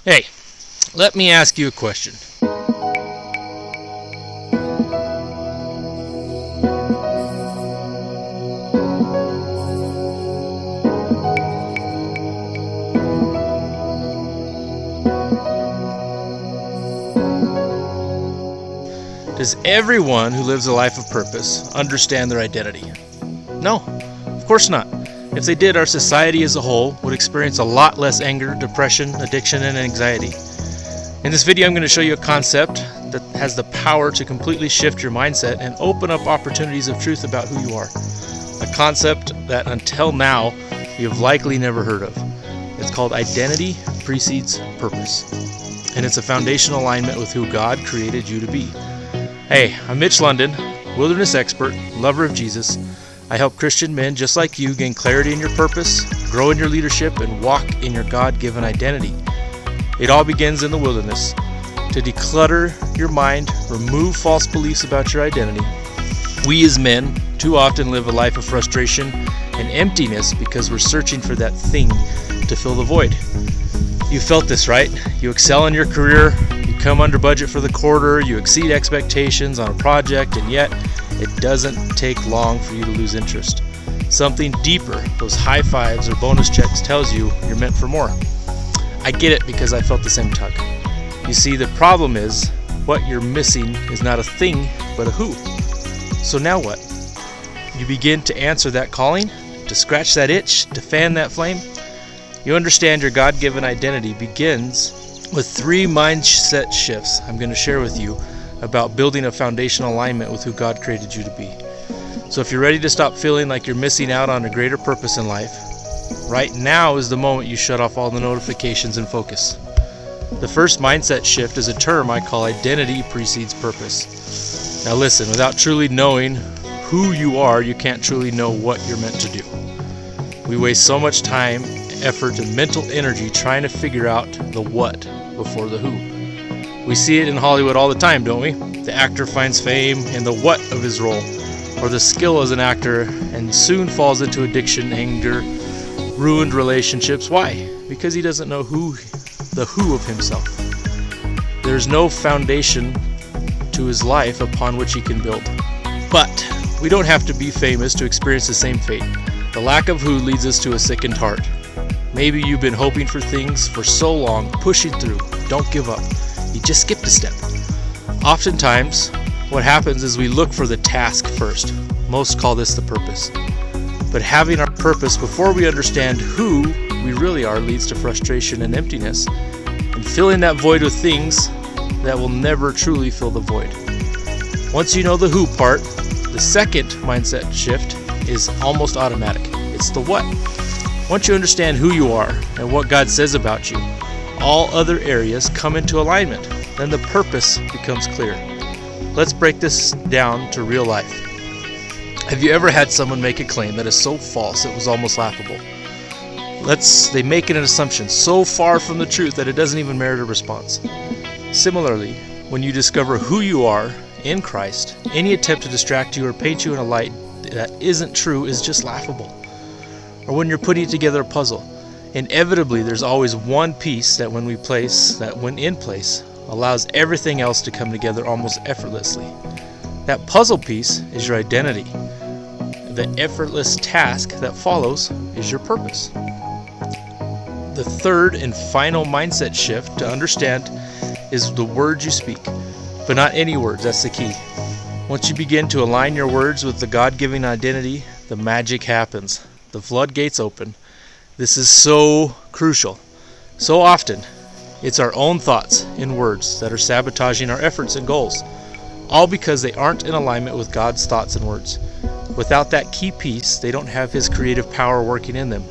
Hey, let me ask you a question. Does everyone who lives a life of purpose understand their identity? No, of course not. If they did, our society as a whole would experience a lot less anger, depression, addiction, and anxiety. In this video, I'm going to show you a concept that has the power to completely shift your mindset and open up opportunities of truth about who you are. A concept that until now, you have likely never heard of. It's called Identity Precedes Purpose, and it's a foundational alignment with who God created you to be. Hey, I'm Mitch London, wilderness expert, lover of Jesus. I help Christian men just like you gain clarity in your purpose, grow in your leadership, and walk in your God-given identity. It all begins in the wilderness. To declutter your mind, remove false beliefs about your identity. We as men too often live a life of frustration and emptiness because we're searching for that thing to fill the void. You felt this, right? You excel in your career, you come under budget for the quarter, you exceed expectations on a project, and yet it doesn't take long for you to lose interest. Something deeper, those high fives or bonus checks, tells you you're meant for more. I get it because I felt the same tug. You see, the problem is what you're missing is not a thing, but a who. So now what? You begin to answer that calling, to scratch that itch, to fan that flame. You understand your God-given identity begins with 3 mindset shifts I'm going to share with you about building a foundational alignment with who God created you to be. So if you're ready to stop feeling like you're missing out on a greater purpose in life, right now is the moment you shut off all the notifications and focus. The first mindset shift is a term I call Identity Precedes Purpose. Now listen, without truly knowing who you are, you can't truly know what you're meant to do. We waste so much time, effort, and mental energy trying to figure out the what before the who. We see it in Hollywood all the time, don't we? The actor finds fame in the what of his role, or the skill as an actor, and soon falls into addiction, anger, ruined relationships. Why? Because he doesn't know the who of himself. There's no foundation to his life upon which he can build. But we don't have to be famous to experience the same fate. The lack of who leads us to a sickened heart. Maybe you've been hoping for things for so long, pushing through. Don't give up. You just skipped a step. Oftentimes, what happens is we look for the task first. Most call this the purpose. But having our purpose before we understand who we really are leads to frustration and emptiness, and filling that void with things that will never truly fill the void. Once you know the who part, the second mindset shift is almost automatic. It's the what. Once you understand who you are and what God says about you, all other areas come into alignment. Then the purpose becomes clear. Let's break this down to real life. Have you ever had someone make a claim that is so false it was almost laughable? They make an assumption so far from the truth that it doesn't even merit a response. Similarly, when you discover who you are in Christ, any attempt to distract you or paint you in a light that isn't true is just laughable. Or when you're putting together a puzzle, inevitably there's always one piece that when in place, allows everything else to come together almost effortlessly. That puzzle piece is your identity. The effortless task that follows is your purpose. The third and final mindset shift to understand is the words you speak, but not any words. That's the key. Once you begin to align your words with the God-given identity, the magic happens. The floodgates open. This is so crucial. So often, it's our own thoughts and words that are sabotaging our efforts and goals, all because they aren't in alignment with God's thoughts and words. Without that key piece, they don't have His creative power working in them.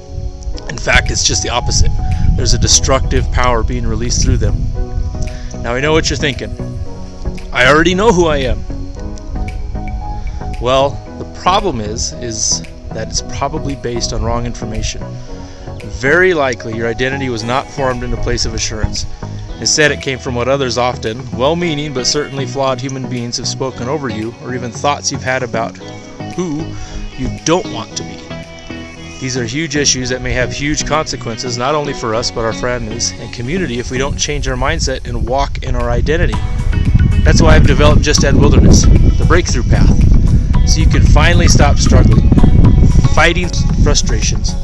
In fact, it's just the opposite. There's a destructive power being released through them. Now I know what you're thinking. I already know who I am. Well, the problem is that it's probably based on wrong information. Very likely your identity was not formed in a place of assurance. Instead, it came from what others often, well-meaning but certainly flawed human beings have spoken over you, or even thoughts you've had about who you don't want to be. These are huge issues that may have huge consequences, not only for us, but our families and community if we don't change our mindset and walk in our identity. That's why I've developed Just Add Wilderness, the breakthrough path, so you can finally stop struggling, fighting frustrations,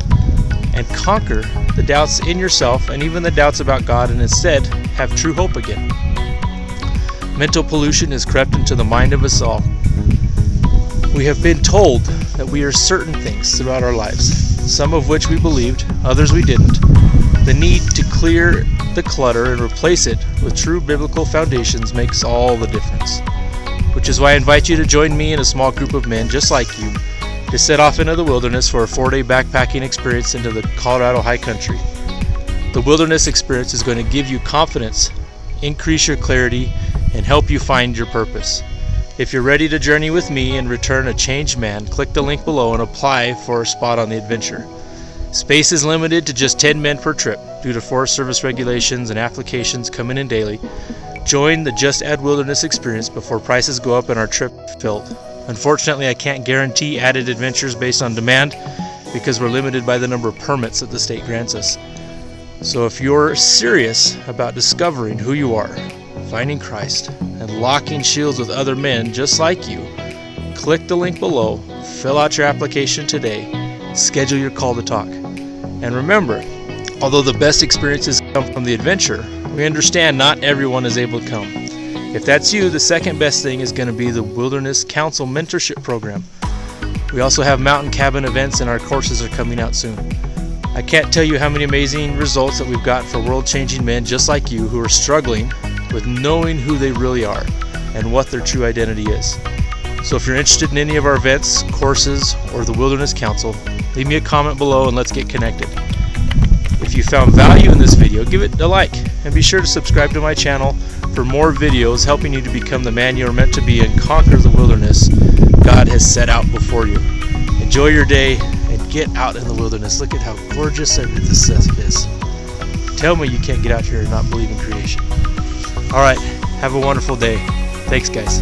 and conquer the doubts in yourself and even the doubts about God, and instead have true hope again. Mental pollution has crept into the mind of us all. We have been told that we are certain things throughout our lives, some of which we believed, others we didn't. The need to clear the clutter and replace it with true biblical foundations makes all the difference. Which is why I invite you to join me and a small group of men just like you to set off into the wilderness for a 4-day backpacking experience into the Colorado high country. The wilderness experience is going to give you confidence, increase your clarity, and help you find your purpose. If you're ready to journey with me and return a changed man, click the link below and apply for a spot on the adventure. Space is limited to just 10 men per trip due to Forest Service regulations and applications coming in daily. Join the Just Add Wilderness experience before prices go up and our trip filled. Unfortunately, I can't guarantee added adventures based on demand because we're limited by the number of permits that the state grants us. So if you're serious about discovering who you are, finding Christ, and locking shields with other men just like you, click the link below, fill out your application today, schedule your call to talk. And remember, although the best experiences come from the adventure, we understand not everyone is able to come. If that's you, the second best thing is going to be the Wilderness Counsel Mentorship Program. We also have mountain cabin events and our courses are coming out soon. I can't tell you how many amazing results that we've gotten for world-changing men just like you who are struggling with knowing who they really are and what their true identity is. So if you're interested in any of our events, courses, or the Wilderness Counsel, leave me a comment below and let's get connected. If you found value in this video, give it a like and be sure to subscribe to my channel for more videos helping you to become the man you are meant to be and conquer the wilderness God has set out before you. Enjoy your day and get out in the wilderness. Look at how gorgeous this stuff is. Tell me you can't get out here and not believe in creation. Alright, have a wonderful day. Thanks guys.